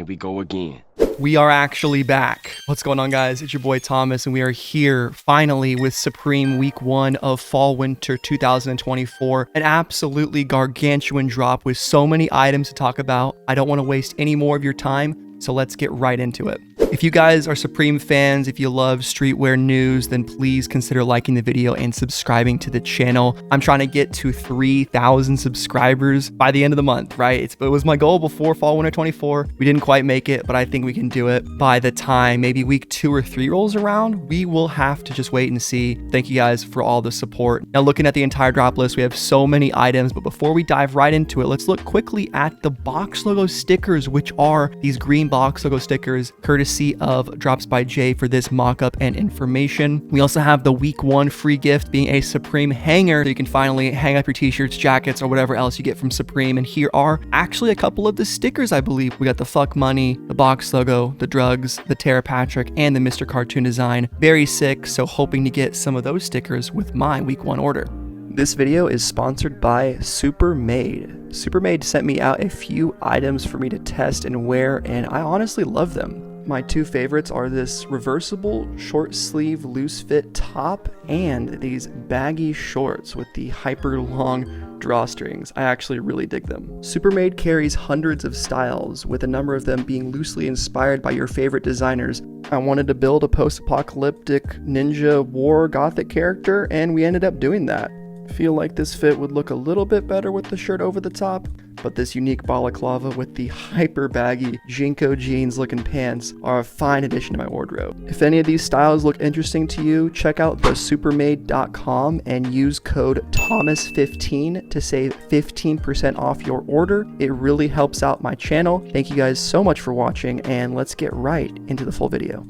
we go again. We are actually back. What's going on, guys? It's your boy Thomas, and we are here finally with Supreme Week 1 of Fall/Winter 2024. An absolutely gargantuan drop with so many items to talk about. I don't want to waste any more of your time, so let's get right into it. If you guys are Supreme fans, if you love streetwear news, then please consider liking the video and subscribing to the channel. I'm trying to get to 3,000 subscribers by the end of the month, right? It was my goal before Fall/Winter 24. We didn't quite make it, but I think we can do it by the time maybe week 2 or 3 rolls around. We will have to just wait and see. Thank you guys for all the support. Now, looking at the entire drop list, we have so many items, but before we dive right into it, let's look quickly at the box logo stickers, which are these green box logo stickers, courtesy of Drops by Jay for this mock-up and information. We also have the week 1 free gift being a Supreme hanger, so you can finally hang up your t-shirts, jackets, or whatever else you get from Supreme. And here are actually a couple of the stickers, I believe. We got the Fuck Money, the box logo, the drugs, the Tara Patrick, and the Mr. Cartoon design. Very sick, so hoping to get some of those stickers with my week 1 order. This video is sponsored by Supermade. Supermade sent me out a few items for me to test and wear, and I honestly love them. My 2 favorites are this reversible short sleeve loose fit top and these baggy shorts with the hyper long drawstrings. I actually really dig them. Supermade carries hundreds of styles, with a number of them being loosely inspired by your favorite designers. I wanted to build a post-apocalyptic ninja war gothic character, and we ended up doing that. Feel like this fit would look a little bit better with the shirt over the top, but this unique balaclava with the hyper baggy Jinko jeans looking pants are a fine addition to my wardrobe. If any of these styles look interesting to you, check out the supermade.com and use code Thomas15 to save 15% off your order. It really helps out my channel. Thank you guys so much for watching, and let's get right into the full video.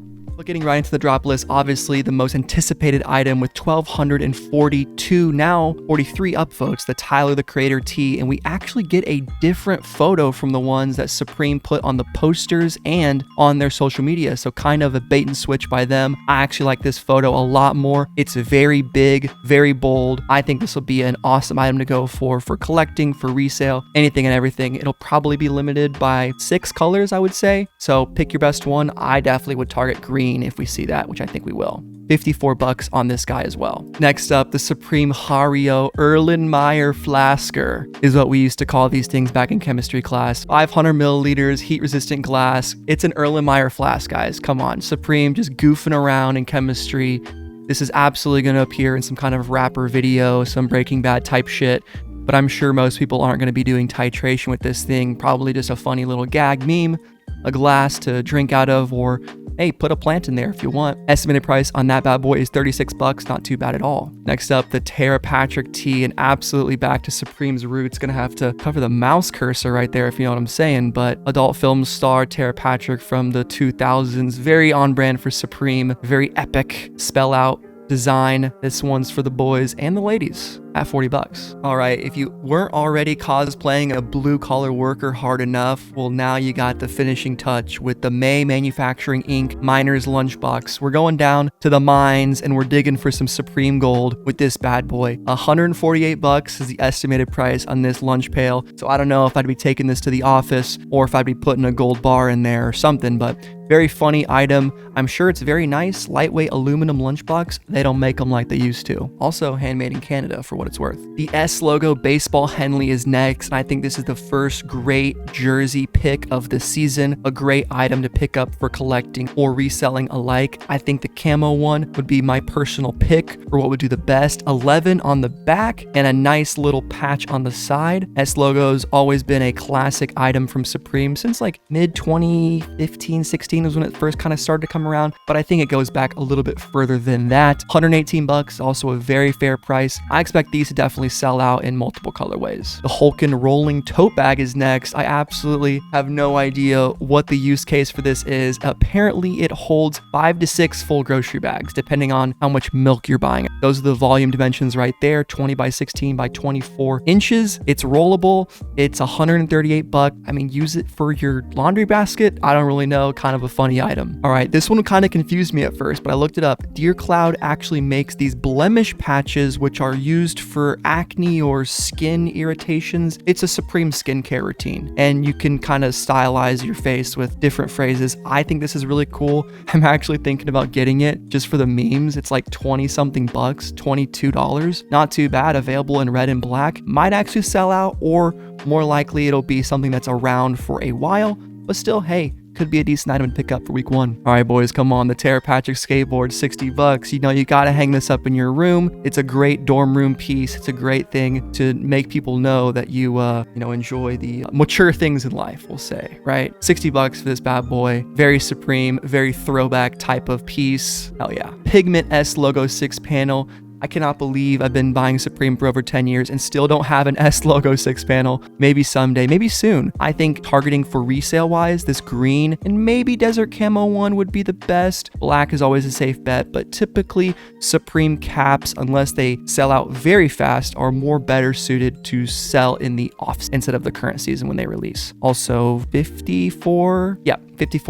Getting right into the drop list, obviously the most anticipated item with 1,242, now 43 upvotes, the Tyler the Creator tee, and we actually get a different photo from the ones that Supreme put on the posters and on their social media, so kind of a bait and switch by them. I actually like this photo a lot more. It's very big, very bold. I think this will be an awesome item to go for collecting, for resale, anything and everything. It'll probably be limited by 6 colors, I would say, so pick your best one. I definitely would target green if we see that, which I think we will. 54 bucks on this guy as well. Next up, the Supreme Hario Erlenmeyer Flasker is what we used to call these things back in chemistry class. 500 milliliters, heat resistant glass. It's an Erlenmeyer flask, guys. Come on, Supreme just goofing around in chemistry. This is absolutely going to appear in some kind of rapper video, some Breaking Bad type shit, but I'm sure most people aren't going to be doing titration with this thing. Probably just a funny little gag meme, a glass to drink out of, or hey, put a plant in there if you want. Estimated price on that bad boy is 36 bucks, not too bad at all. Next up, the Tara Patrick tee, and absolutely back to Supreme's roots. Gonna have to cover the mouse cursor right there if you know what I'm saying, but adult film star Tara Patrick from the 2000s, very on brand for Supreme, very epic spell out design. This one's for the boys and the ladies at 40 bucks. All right, if you weren't already cosplaying a blue collar worker hard enough, well, now you got the finishing touch with the May Manufacturing Inc. Miner's Lunchbox. We're going down to the mines and we're digging for some Supreme gold with this bad boy. 148 bucks is the estimated price on this lunch pail. So I don't know if I'd be taking this to the office or if I'd be putting a gold bar in there or something, but very funny item. I'm sure it's very nice, lightweight aluminum lunchbox. They don't make them like they used to. Also handmade in Canada for what it's worth. The S logo baseball Henley is next, and I think this is the first great jersey pick of the season. A great item to pick up for collecting or reselling alike. I think the camo one would be my personal pick for what would do the best. 11 on the back and a nice little patch on the side. S logo's always been a classic item from Supreme since like mid 2015, 16 was when it first kind of started to come around, but I think it goes back a little bit further than that. 118 bucks, also a very fair price. I expect these to definitely sell out in multiple colorways. The Hulkin rolling tote bag is next. I absolutely have no idea what the use case for this is. Apparently it holds 5 to 6 full grocery bags, depending on how much milk you're buying. Those are the volume dimensions right there, 20 by 16 by 24 inches. It's rollable. It's $138. I mean, use it for your laundry basket. I don't really know, kind of a funny item. All right, this one kind of confused me at first, but I looked it up. Dear Cloud actually makes these blemish patches, which are used for acne or skin irritations. It's a Supreme skincare routine, and you can kind of stylize your face with different phrases. I think this is really cool. I'm actually thinking about getting it just for the memes. It's like 20 something bucks, $22. Not too bad. Available in red and black. Might actually sell out, or more likely it'll be something that's around for a while, but still, hey, could be a decent item to pick up for week one. All right, boys, come on. The Tara Patrick skateboard, $60. You know, you got to hang this up in your room. It's a great dorm room piece. It's a great thing to make people know that you enjoy the mature things in life, we'll say, right? $60 for this bad boy. Very Supreme, very throwback type of piece. Hell yeah. Pigment S logo 6 panel. I cannot believe I've been buying Supreme for over 10 years and still don't have an S logo 6 panel. Maybe someday, maybe soon. I think targeting for resale wise, this green and maybe desert camo one would be the best. Black is always a safe bet, but typically Supreme caps, unless they sell out very fast, are more better suited to sell in the off instead of the current season when they release. Also 54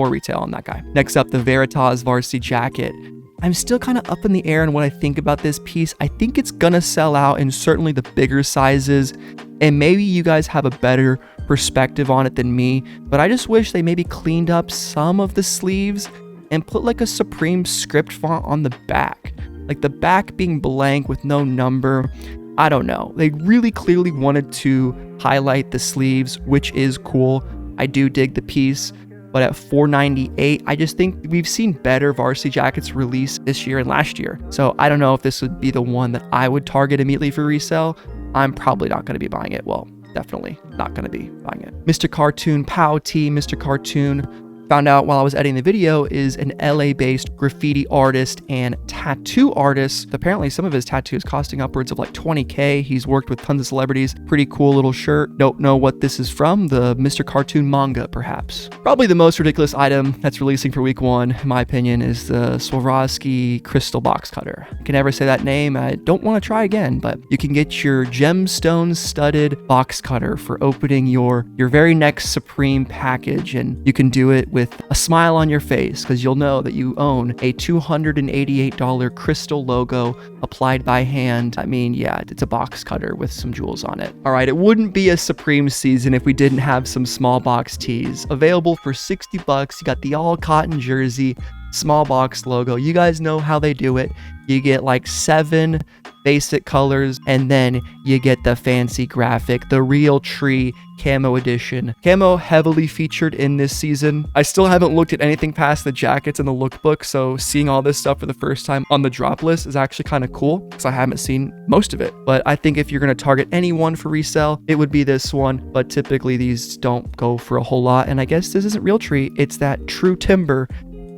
retail on that guy. Next up, the Veritas varsity jacket. I'm still kind of up in the air on what I think about this piece. I think it's gonna sell out in certainly the bigger sizes, and maybe you guys have a better perspective on it than me, but I just wish they maybe cleaned up some of the sleeves and put like a Supreme script font on the back. Like the back being blank with no number. I don't know. They really clearly wanted to highlight the sleeves, which is cool. I do dig the piece. But at $498, I just think we've seen better varsity jackets release this year and last year. So I don't know if this would be the one that I would target immediately for resale. I'm probably not going to be buying it. Well, definitely not going to be buying it. Mr. Cartoon Pow T, Mr. Cartoon, found out while I was editing the video, is an LA-based graffiti artist and tattoo artist. Apparently some of his tattoos costing upwards of like 20K. He's worked with tons of celebrities. Pretty cool little shirt. Don't know what this is from. The Mr. Cartoon manga, perhaps. Probably the most ridiculous item that's releasing for week one, in my opinion, is the Swarovski crystal box cutter. I can never say that name. I don't want to try again, but you can get your gemstone studded box cutter for opening your very next Supreme package, and you can do it with a smile on your face because you'll know that you own a $288 crystal logo applied by hand. I mean, yeah, it's a box cutter with some jewels on it. All right, it wouldn't be a Supreme season if we didn't have some small box tees. Available for $60. You got the all cotton jersey, small box logo. You guys know how they do it. You get like 7 basic colors, and then you get the fancy graphic, the real tree camo edition. Camo heavily featured in this season. I still haven't looked at anything past the jackets and the lookbook, so seeing all this stuff for the first time on the drop list is actually kind of cool because I haven't seen most of it. But I think if you're going to target anyone for resale, it would be this one. But typically these don't go for a whole lot, and I guess this isn't real tree, it's that true timber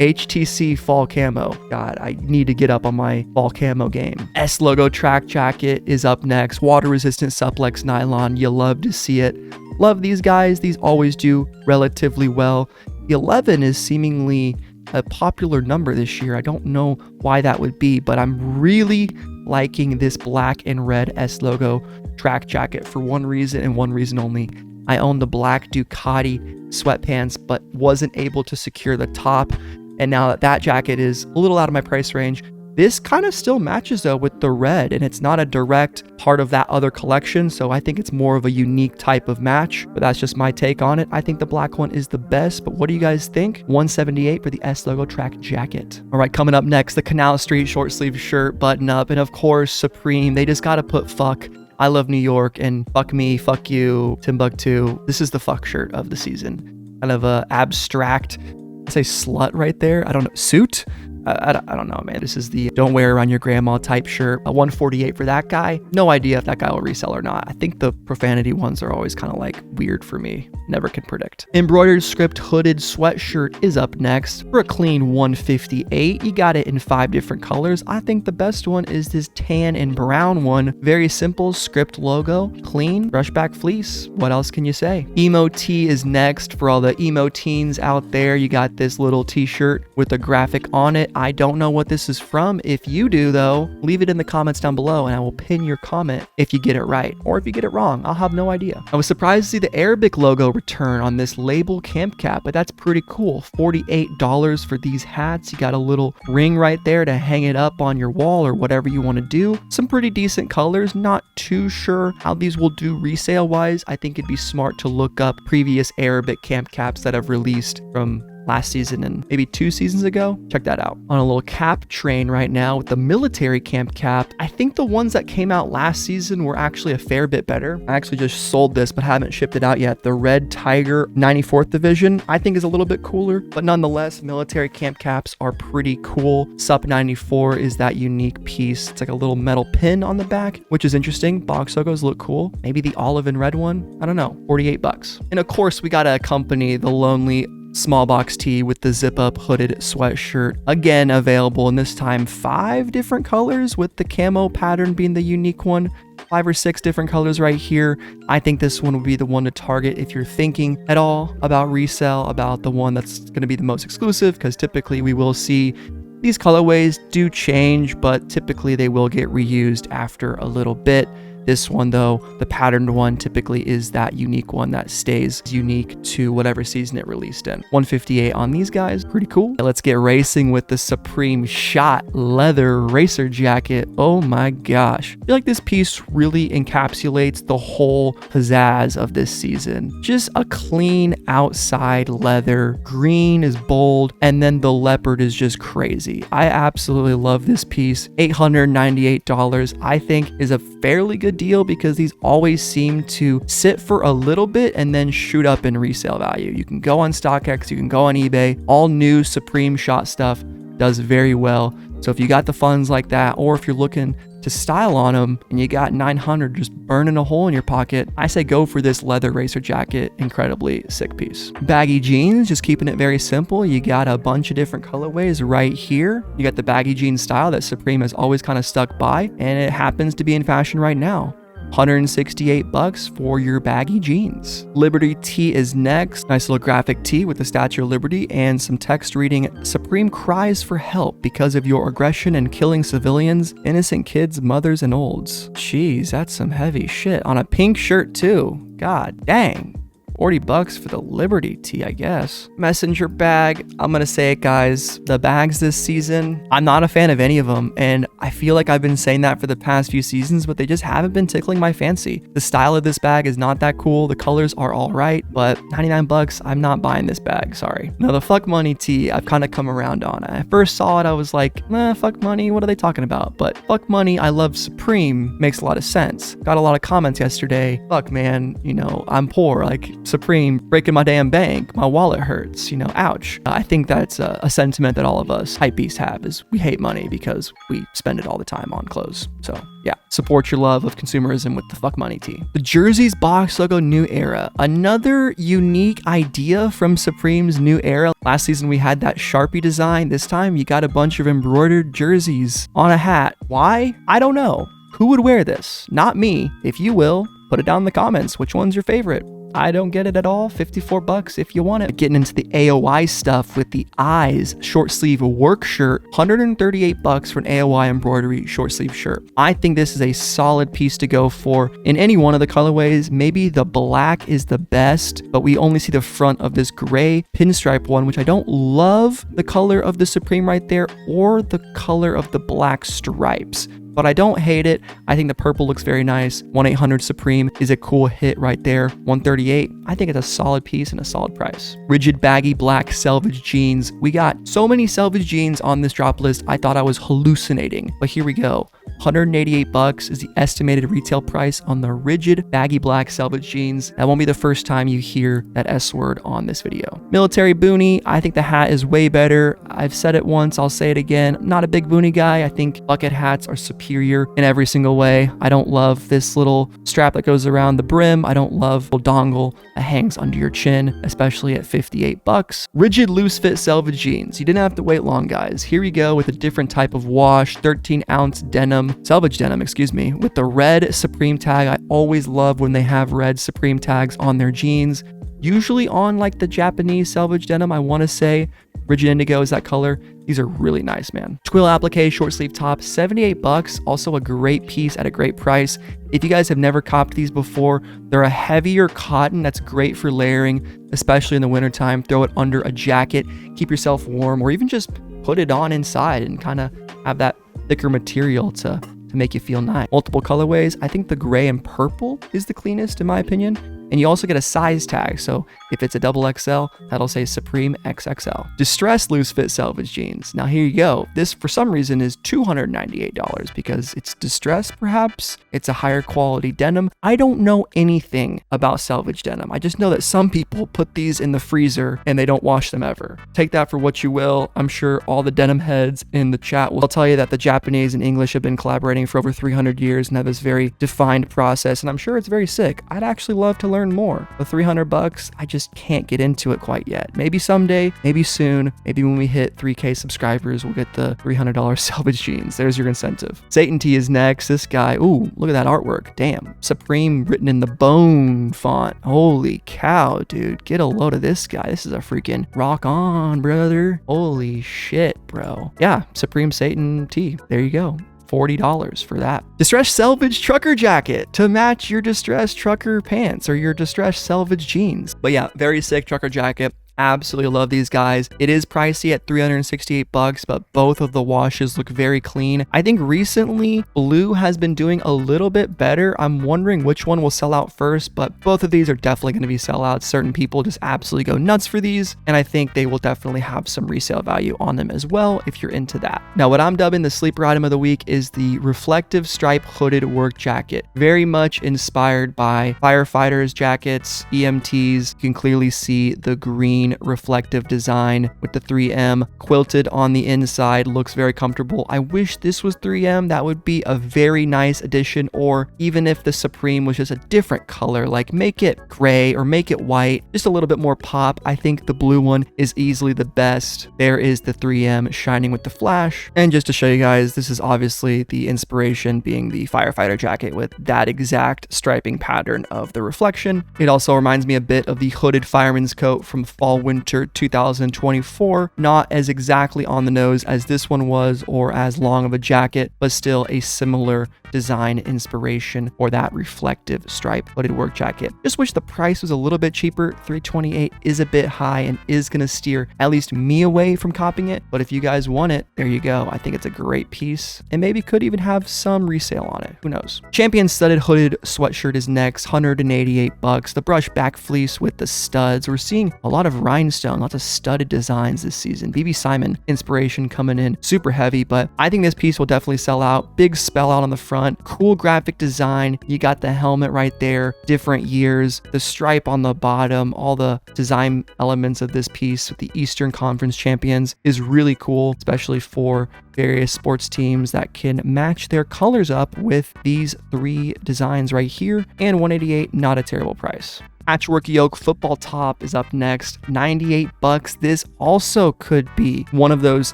HTC fall camo. God, I need to get up on my fall camo game. S logo track jacket is up next. Water resistant supplex nylon. You love to see it. Love these guys. These always do relatively well. The 11 is seemingly a popular number this year. I don't know why that would be, but I'm really liking this black and red S logo track jacket for one reason and one reason only. I own the black Ducati sweatpants, but wasn't able to secure the top. And now that jacket is a little out of my price range, this kind of still matches though with the red, and it's not a direct part of that other collection. So I think it's more of a unique type of match, but that's just my take on it. I think the black one is the best, but what do you guys think? $178 for the S logo track jacket. All right, coming up next, the Canal Street short sleeve shirt button up, and of course, Supreme. They just got to put fuck. I love New York, and fuck me, fuck you, Timbuktu. This is the fuck shirt of the season. Kind of a abstract, I say slut right there. I don't know. Suit? I don't know, man. This is the don't wear around your grandma type shirt. A $148 for that guy. No idea if that guy will resell or not. I think the profanity ones are always kind of like weird for me. Never can predict. Embroidered script hooded sweatshirt is up next for a clean $158. You got it in 5 different colors. I think the best one is this tan and brown one. Very simple script logo, clean, brushback fleece. What else can you say? Emo tee is next for all the emo teens out there. You got this little t-shirt with a graphic on it. it. I don't know what this is from. If you do though, leave it in the comments down below and I will pin your comment if you get it right. Or if you get it wrong, I'll have no idea. I was surprised to see the Arabic logo return on this label camp cap, but that's pretty cool. $48 for these hats. You got a little ring right there to hang it up on your wall or whatever you want to do. Some pretty decent colors. Not too sure how these will do resale wise. I think it'd be smart to look up previous Arabic camp caps that have released from last season and maybe 2 seasons ago. Check that out. On a little cap train right now with the military camp cap. I think the ones that came out last season were actually a fair bit better. I actually just sold this but haven't shipped it out yet. The Red Tiger 94th Division I think is a little bit cooler, but nonetheless, military camp caps are pretty cool. Sup 94 is that unique piece. It's like a little metal pin on the back, which is interesting. Box logos look cool. Maybe the olive and red one. I don't know. $48. And of course, we gotta accompany the lonely small box tee with the zip up hooded sweatshirt, again available, and this time 5 different colors with the camo pattern being the unique one. 5 or 6 different colors right here. I think this one would be the one to target if you're thinking at all about resale, about the one that's going to be the most exclusive, because typically we will see these colorways do change, but typically they will get reused after a little bit. This one though, the patterned one, typically is that unique one that stays unique to whatever season it released in. $158 on these guys, pretty cool. Let's get racing with the Supreme Shot leather racer jacket. Oh my gosh. I feel like this piece really encapsulates the whole pizzazz of this season. Just a clean outside leather, green is bold, and then the leopard is just crazy. I absolutely love this piece. $898 I think is a fairly good deal because these always seem to sit for a little bit and then shoot up in resale value. You can go on StockX, you can go on eBay. All new Supreme Shot stuff does very well. So if you got the funds like that, or if you're looking to style on them and you got 900 just burning a hole in your pocket, I say go for this leather racer jacket. Incredibly sick piece. Baggy jeans, just keeping it very simple. You got a bunch of different colorways right here. You got the baggy jean style that Supreme has always kind of stuck by, and it happens to be in fashion right now. $168 for your baggy jeans. Liberty tee is next. Nice little graphic tee with the Statue of Liberty and some text reading, "Supreme cries for help because of your aggression and killing civilians, innocent kids, mothers, and olds." Jeez, that's some heavy shit. On a pink shirt too. God dang. $40 for the Liberty tee, I guess. Messenger bag. I'm gonna say it, guys. The bags this season, I'm not a fan of any of them, and I feel like I've been saying that for the past few seasons, but they just haven't been tickling my fancy. The style of this bag is not that cool. The colors are all right, but $99, I'm not buying this bag. Sorry. Now the fuck money tee, I've kind of come around on. I first saw it, I was like, fuck money. What are they talking about? But fuck money, I love Supreme. Makes a lot of sense. Got a lot of comments yesterday. Fuck, man. You know, I'm poor. Like, Supreme breaking my damn bank, my wallet hurts, you know, ouch. I think that's a sentiment that all of us hypebeasts have, is we hate money because we spend it all the time on clothes. So yeah, support your love of consumerism with the fuck money tee. The jerseys box logo new era, another unique idea from Supreme's new era. Last season we had that Sharpie design. This time you got a bunch of embroidered jerseys on a hat. Why? I don't know. Who would wear this? Not me. If you will, put it down in the comments. Which one's your favorite? I don't get it at all. $54 if you want it. Getting into the AOI stuff with the eyes short sleeve work shirt. $138 for an AOI embroidery short sleeve shirt. I think this is a solid piece to go for in any one of the colorways. Maybe the black is the best, but we only see the front of this gray pinstripe one, which I don't love the color of the Supreme right there or the color of the black stripes, but I don't hate it. I think the purple looks very nice. 1-800 Supreme is a cool hit right there. $138. I think it's a solid piece and a solid price. Rigid baggy black selvage jeans. We got so many selvage jeans on this drop list, I thought I was hallucinating, but here we go. $188 is the estimated retail price on the rigid baggy black selvage jeans. That won't be the first time you hear that S word on this video. Military boonie. I think the hat is way better. I've said it once, I'll say it again. I'm not a big boonie guy. I think bucket hats are superior in every single way. I don't love this little strap that goes around the brim. I don't love the dongle that hangs under your chin, especially at $58. Rigid loose fit selvage jeans. You didn't have to wait long, guys. Here we go with a different type of wash, 13-ounce denim, selvage denim, excuse me, with the red Supreme tag. I always love when they have red Supreme tags on their jeans, usually on like the Japanese selvage denim, I want to say. Rigid Indigo is that color. These are really nice, man. Twill applique short sleeve top, 78 bucks. Also a great piece at a great price. If you guys have never copped these before, they're a heavier cotton that's great for layering, especially in the wintertime. Throw it under a jacket, keep yourself warm, or even just put it on inside and kind of have that thicker material to make you feel nice. Multiple colorways. I think the gray and purple is the cleanest in my opinion. And you also get a size tag. So if it's a XXL, that'll say Supreme XXL. Distressed loose fit selvage jeans. Now here you go. This for some reason is $298 because it's distressed perhaps. It's a higher quality denim. I don't know anything about selvage denim. I just know that some people put these in the freezer and they don't wash them ever. Take that for what you will. I'm sure all the denim heads in the chat will tell you that the Japanese and English have been collaborating for over 300 years and have this very defined process. And I'm sure it's very sick. I'd actually love to learn more. For 300 bucks, I just can't get into it quite yet. Maybe someday, maybe soon, maybe when we hit 3K subscribers, we'll get the $300 selvage jeans. There's your incentive. Satan T is next. This guy, ooh, look at that artwork. Damn. Supreme written in the bone font. Holy cow, dude. Get a load of this guy. This is a freaking rock on, brother. Holy shit, bro. Yeah, Supreme Satan T. There you go. $40 for that. Distressed selvage trucker jacket to match your distressed trucker pants or your distressed selvage jeans. But yeah, very sick trucker jacket. Absolutely love these guys. It is pricey at 368 bucks, but both of the washes look very clean. I think recently blue has been doing a little bit better. I'm wondering which one will sell out first, but both of these are definitely going to be sellouts. Certain people just absolutely go nuts for these, and I think they will definitely have some resale value on them as well if you're into that. Now, what I'm dubbing the sleeper item of the week is the reflective stripe hooded work jacket. Very much inspired by firefighters jackets, EMTs. You can clearly see the green reflective design with the 3M quilted on the inside. Looks very comfortable. I wish this was 3M. That would be a very nice addition, or even if the Supreme was just a different color, like make it gray or make it white, just a little bit more pop. I think the blue one is easily the best. There is the 3M shining with the flash. And just to show you guys, this is obviously the inspiration being the firefighter jacket with that exact striping pattern of the reflection. It also reminds me a bit of the hooded fireman's coat from fall winter 2024. Not as exactly on the nose as this one was or as long of a jacket, but still a similar design inspiration for that reflective stripe hooded work jacket. Just wish the price was a little bit cheaper. $328 is a bit high and is going to steer at least me away from copying it, but if you guys want it, there you go. I think it's a great piece and maybe could even have some resale on it. Who knows? Champion studded hooded sweatshirt is next, 188 bucks. The brush back fleece with the studs. We're seeing a lot of rhinestone, lots of studded designs this season. BB Simon inspiration coming in super heavy, but I think this piece will definitely sell out. Big spell out on the front, cool graphic design. You got the helmet right there, different years, the stripe on the bottom, all the design elements of this piece with the Eastern Conference champions is really cool, especially for various sports teams that can match their colors up with these three designs right here. And 188, not a terrible price. Patchwork yoke football top is up next, 98 bucks. This also could be one of those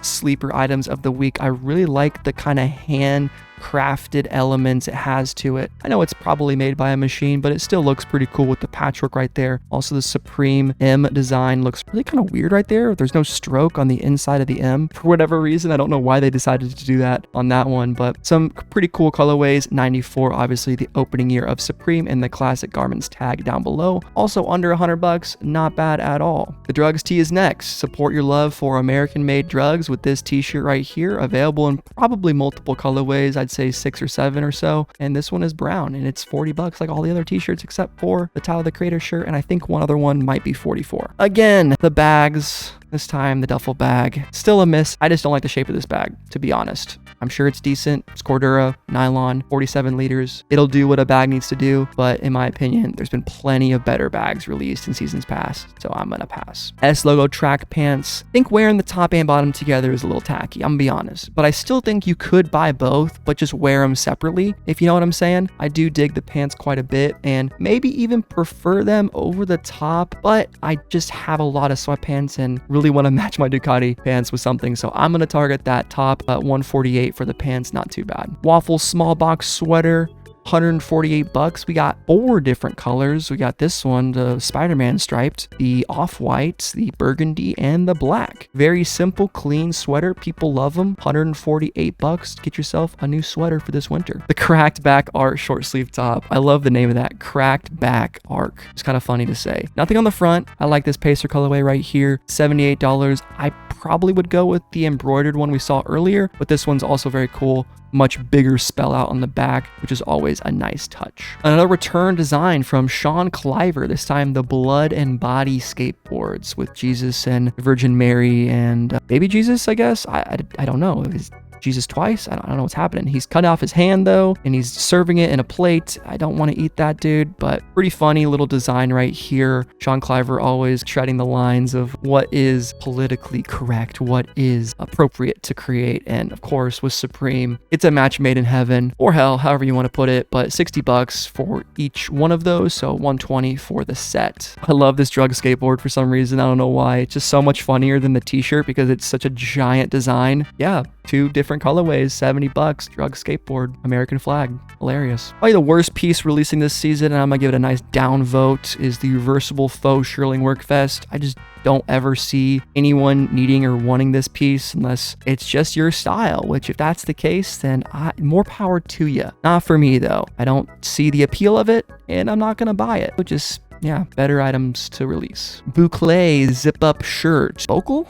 sleeper items of the week. I really like the kind of hand crafted elements it has to it. I know it's probably made by a machine, but it still looks pretty cool with the patchwork right there. Also the Supreme M design looks really kind of weird right there. There's no stroke on the inside of the M for whatever reason. I don't know why they decided to do that on that one, but some pretty cool colorways. 94, obviously the opening year of Supreme, and the classic garments tag down below. Also under 100 bucks, not bad at all. The drugs tee is next. Support your love for American made drugs with this t-shirt right here, available in probably multiple colorways. I'd say 6 or 7 or so, and this one is brown and it's 40 bucks like all the other t-shirts except for the Tyler the Creator shirt, and I think one other one might be 44. Again, the bags, this time the duffel bag, still a miss. I just don't like the shape of this bag, to be honest. I'm sure it's decent. It's Cordura, nylon, 47 liters. It'll do what a bag needs to do, but in my opinion, there's been plenty of better bags released in seasons past, so I'm gonna pass. S logo track pants. I think wearing the top and bottom together is a little tacky, I'm gonna be honest, but I still think you could buy both, but just wear them separately, if you know what I'm saying. I do dig the pants quite a bit and maybe even prefer them over the top, but I just have a lot of sweatpants and really want to match my Ducati pants with something, so I'm gonna target that top at 148 for the pants. Not too bad. Waffle small box sweater. 148 bucks. We got 4 different colors. We got this one, the Spider-Man striped, the off-white, the burgundy, and the black. Very simple, clean sweater. People love them. 148 bucks. Get yourself a new sweater for this winter. The cracked back art short sleeve top. I love the name of that, cracked back arc. It's kind of funny to say. Nothing on the front. I like this Pacer colorway right here. $78. I probably would go with the embroidered one we saw earlier, but this one's also very cool. Much bigger spell out on the back, which is always a nice touch. Another return design from Sean Cliver, this time the blood and body skateboards with Jesus and Virgin Mary and baby Jesus, I guess. I don't know. Is Jesus twice? I don't know what's happening. He's cut off his hand though, and he's serving it in a plate. I don't want to eat that, dude, but pretty funny little design right here. Sean Cliver always treading the lines of what is politically correct, what is appropriate to create, and of course with Supreme, it's a match made in heaven, or hell, however you want to put it, but 60 bucks for each one of those, so 120 for the set. I love this drug skateboard for some reason. I don't know why. It's just so much funnier than the t-shirt because it's such a giant design. Yeah, 2 different colorways, 70 bucks, drug skateboard, American flag. Hilarious. Probably the worst piece releasing this season, and I'm gonna give it a nice down vote, is the reversible faux shearling work vest. I just don't ever see anyone needing or wanting this piece unless it's just your style, which if that's the case, then more power to you. Not for me though. I don't see the appeal of it, and I'm not gonna buy it. Just yeah, better items to release. Boucle zip-up shirt. Boucle?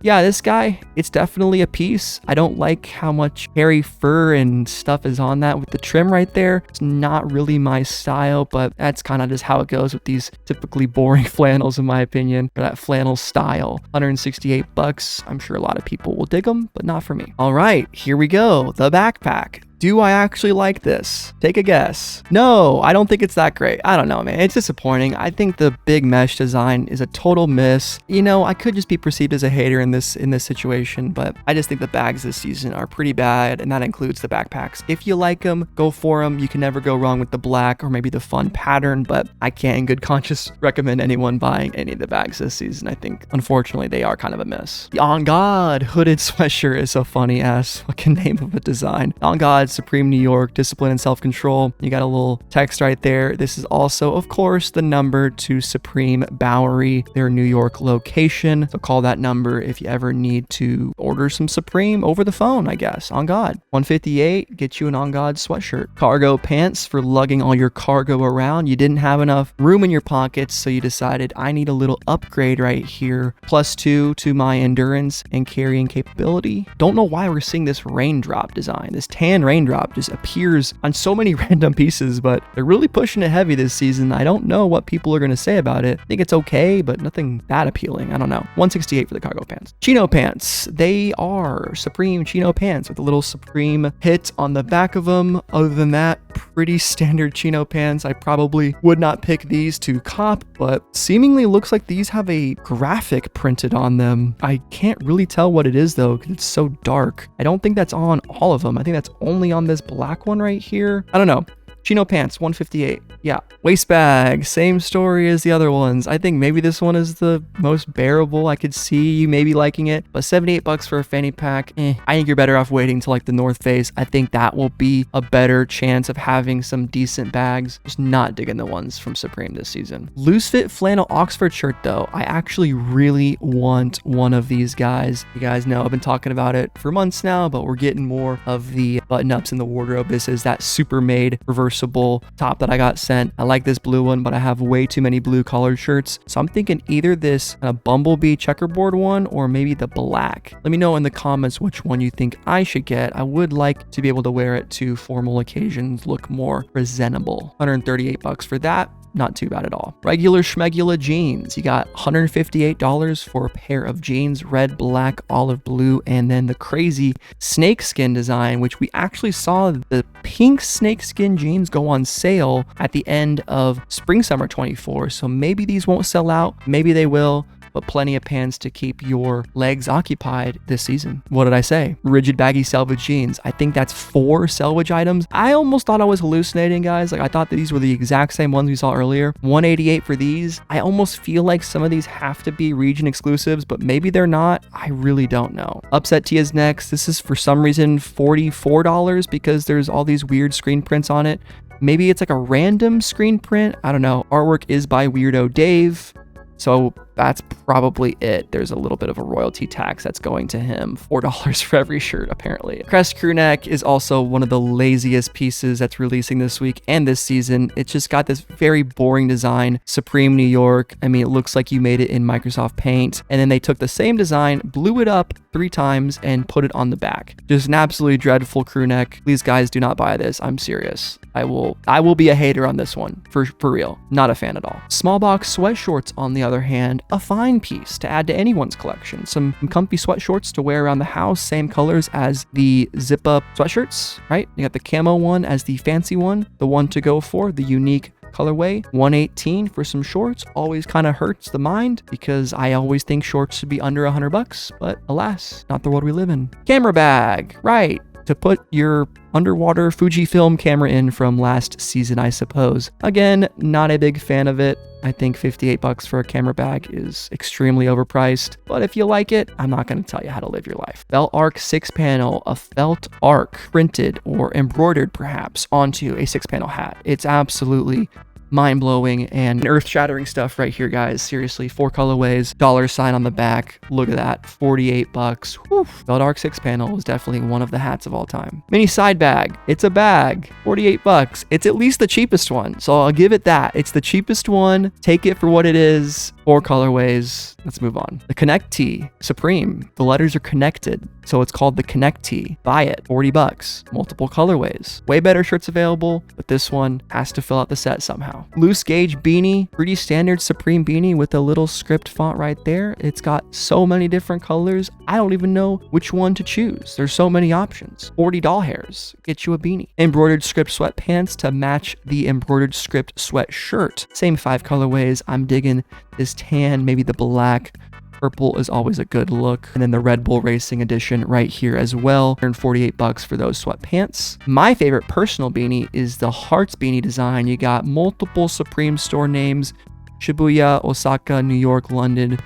Yeah, this guy, it's definitely a piece. I don't like how much hairy fur and stuff is on that with the trim right there. It's not really my style, but that's kind of just how it goes with these typically boring flannels in my opinion, or that flannel style. 168 bucks. I'm sure a lot of people will dig them, but not for me. All right, here we go. The backpack. Do I actually like this? Take a guess. No, I don't think it's that great. I don't know, man. It's disappointing. I think the big mesh design is a total miss. You know, I could just be perceived as a hater in this situation, but I just think the bags this season are pretty bad, and that includes the backpacks. If you like them, go for them. You can never go wrong with the black or maybe the fun pattern, but I can't in good conscience recommend anyone buying any of the bags this season. I think, unfortunately, they are kind of a miss. The On God hooded sweatshirt is a funny ass fucking name of a design. On God Supreme New York, discipline and self-control. You got a little text right there. This is also, of course, the number to Supreme Bowery, their New York location. So call that number if you ever need to order some Supreme over the phone, I guess. On God. 158, get you an On God sweatshirt. Cargo pants for lugging all your cargo around. You didn't have enough room in your pockets, so you decided I need a little upgrade right here. +2 to my endurance and carrying capability. Don't know why we're seeing this raindrop design. This tan raindrop just appears on so many random pieces, but they're really pushing it heavy this season. I don't know what people are going to say about it. I think it's okay, but nothing that appealing. I don't know. 168 for the cargo pants. Chino pants. They are Supreme Chino pants with a little Supreme hit on the back of them. Other than that, pretty standard Chino pants. I probably would not pick these to cop, but seemingly looks like these have a graphic printed on them. I can't really tell what it is though, because it's so dark. I don't think that's on all of them. I think that's only on this black one right here. I don't know. Chino pants, 158. Yeah. Waist bag, same story as the other ones. I think maybe this one is the most bearable. I could see you maybe liking it, but 78 bucks for a fanny pack. I think you're better off waiting to like the North Face. I think that will be a better chance of having some decent bags. Just not digging the ones from Supreme this season. Loose fit flannel Oxford shirt though. I actually really want one of these guys. You guys know I've been talking about it for months now, but we're getting more of the button ups in the wardrobe. This is that supermade reversible top that I got sent. I like this blue one, but I have way too many blue collared shirts. So I'm thinking either this bumblebee checkerboard one or maybe the black. Let me know in the comments which one you think I should get. I would like to be able to wear it to formal occasions, look more presentable. 138 bucks for that. Not too bad at all. Regular schmegula jeans. You got $158 for a pair of jeans, red, black, olive blue, and then the crazy snakeskin design, which we actually saw the pink snakeskin jeans go on sale at the end of spring summer 24. So maybe these won't sell out. Maybe they will. But plenty of pants to keep your legs occupied this season. What did I say? Rigid baggy selvage jeans. I think that's 4 selvage items. I almost thought I was hallucinating, guys. Like I thought that these were the exact same ones we saw earlier. 188 for these. I almost feel like some of these have to be region exclusives, but maybe they're not. I really don't know. Upset Tia's next. This is for some reason $44 because there's all these weird screen prints on it. Maybe it's like a random screen print. I don't know. Artwork is by Weirdo Dave. So that's probably it. There's a little bit of a royalty tax that's going to him. $4 for every shirt, apparently. Crest crew neck is also one of the laziest pieces that's releasing this week and this season. It's just got this very boring design. Supreme New York. I mean, it looks like you made it in Microsoft Paint. And then they took the same design, blew it up 3 times, and put it on the back. Just an absolutely dreadful crew neck. Please, guys, do not buy this. I'm serious. I will be a hater on this one, for real. Not a fan at all. Small box sweatshorts, on the other hand, a fine piece to add to anyone's collection. Some comfy sweatshorts to wear around the house, same colors as the zip-up sweatshirts, right? You got the camo one as the fancy one, the one to go for, the unique colorway. $118 for some shorts always kind of hurts the mind because I always think shorts should be under $100, but alas, not the world we live in. Camera bag, right? To put your underwater Fujifilm camera in from last season, I suppose. Again, not a big fan of it. I think $58 for a camera bag is extremely overpriced, but if you like it, I'm not going to tell you how to live your life. Felt arc 6-panel, a felt arc printed or embroidered perhaps onto a 6-panel hat. It's absolutely mind-blowing and earth-shattering stuff right here, guys. Seriously, 4 colorways, $sign on the back. Look at that, $48. Whew. Felt arc 6-panel is definitely one of the hats of all time. Mini side bag. It's a bag, $48. It's at least the cheapest one, so I'll give it that. It's the cheapest one. Take it for what it is. 4 colorways. Let's move on. The Connect Tee, Supreme. The letters are connected, so it's called the Connect Tee. Buy it, $40. Multiple colorways. Way better shirts available, but this one has to fill out the set somehow. Loose gauge beanie, pretty standard Supreme beanie with a little script font right there. It's got so many different colors. I don't even know which one to choose. There's so many options. 40 doll hairs, get you a beanie. Embroidered script sweatpants to match the embroidered script sweatshirt. Same 5 colorways. I'm digging this tan, maybe the black. Purple is always a good look. And then the Red Bull Racing Edition right here as well. $48 for those sweatpants. My favorite personal beanie is the Hearts beanie design. You got multiple Supreme store names: Shibuya, Osaka, New York, London,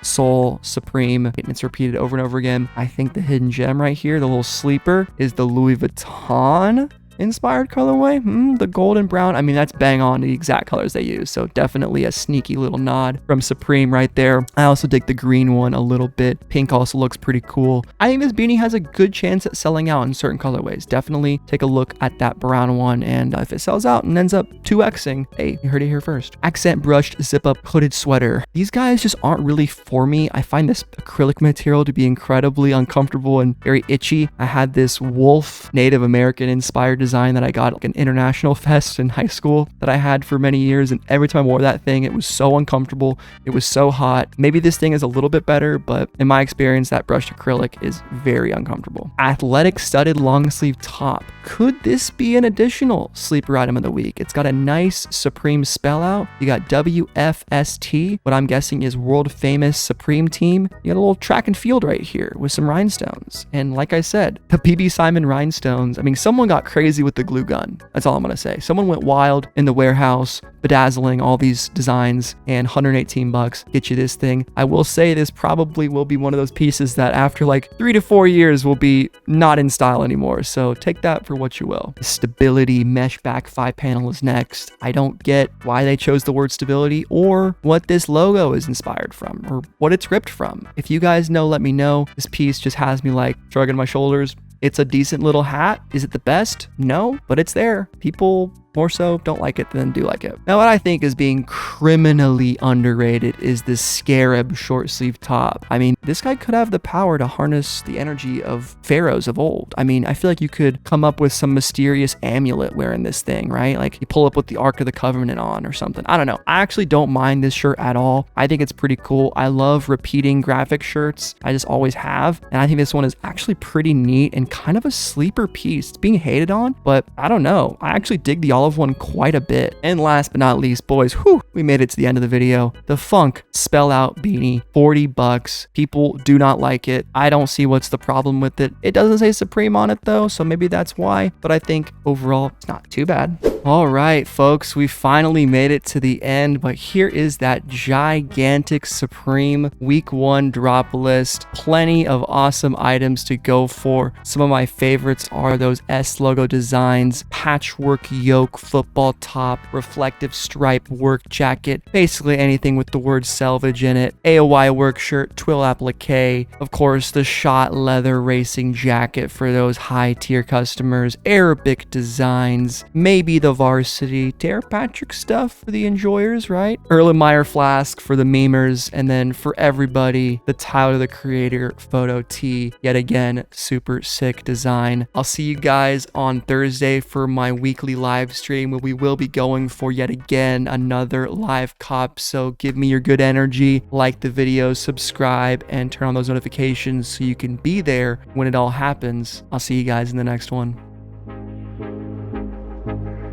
Seoul, Supreme. It's repeated over and over again. I think the hidden gem right here, the little sleeper, is the Louis Vuitton inspired colorway. The golden brown. I mean, that's bang on the exact colors they use. So definitely a sneaky little nod from Supreme right there. I also dig the green one a little bit. Pink also looks pretty cool. I think this beanie has a good chance at selling out in certain colorways. Definitely take a look at that brown one. And if it sells out and ends up 2xing, hey, you heard it here first. Accent brushed zip up hooded sweater. These guys just aren't really for me. I find this acrylic material to be incredibly uncomfortable and very itchy. I had this wolf Native American inspired design that I got at an international fest in high school that I had for many years, and every time I wore that thing, it was so uncomfortable. It was so hot. Maybe this thing is a little bit better, but in my experience, that brushed acrylic is very uncomfortable. Athletic studded long sleeve top. Could this be an additional sleeper item of the week? It's got a nice Supreme spell out. You got WFST, what I'm guessing is world famous Supreme team. You got a little track and field right here with some rhinestones. And like I said, the PB Simon rhinestones, I mean, someone got crazy with the glue gun. That's all I'm gonna say. Someone went wild in the warehouse, bedazzling all these designs, and $118 get you this thing. I will say this probably will be one of those pieces that after like 3 to 4 years will be not in style anymore. So take that for what you will. Stability mesh back 5-panel is next. I don't get why they chose the word stability or what this logo is inspired from or what it's ripped from. If you guys know, let me know. This piece just has me like shrugging my shoulders. It's a decent little hat. Is it the best? No, but it's there. People more so don't like it than do like it. Now, what I think is being criminally underrated is this scarab short sleeve top. I mean, this guy could have the power to harness the energy of pharaohs of old. I mean, I feel like you could come up with some mysterious amulet wearing this thing, right? Like you pull up with the Ark of the Covenant on or something. I don't know. I actually don't mind this shirt at all. I think it's pretty cool. I love repeating graphic shirts. I just always have. And I think this one is actually pretty neat and kind of a sleeper piece. It's being hated on, but I don't know. I actually dig the olive one quite a bit. And last but not least, boys, we made it to the end of the video. The Funk spell out beanie, $40. People do not like it. I don't see what's the problem with it. It doesn't say Supreme on it though, so maybe that's why, but I think overall it's not too bad. All right, folks, we finally made it to the end, but here is that gigantic Supreme week 1 drop list. Plenty of awesome items to go for. Some of my favorites are those S logo designs, patchwork yoke yoke football top, reflective stripe work jacket, basically anything with the word selvage in it, AOY work shirt, twill applique, of course the shot leather racing jacket for those high tier customers, Arabic designs, maybe the varsity Tara Patrick stuff for the enjoyers, right? Erlenmeyer flask for the memers, and then for everybody, the Tyler the Creator photo tee. Yet again, super sick design. I'll see you guys on Thursday for my weekly live stream where we will be going for yet again another live cop. So give me your good energy, like the video, subscribe, and turn on those notifications so you can be there when it all happens. I'll see you guys in the next one.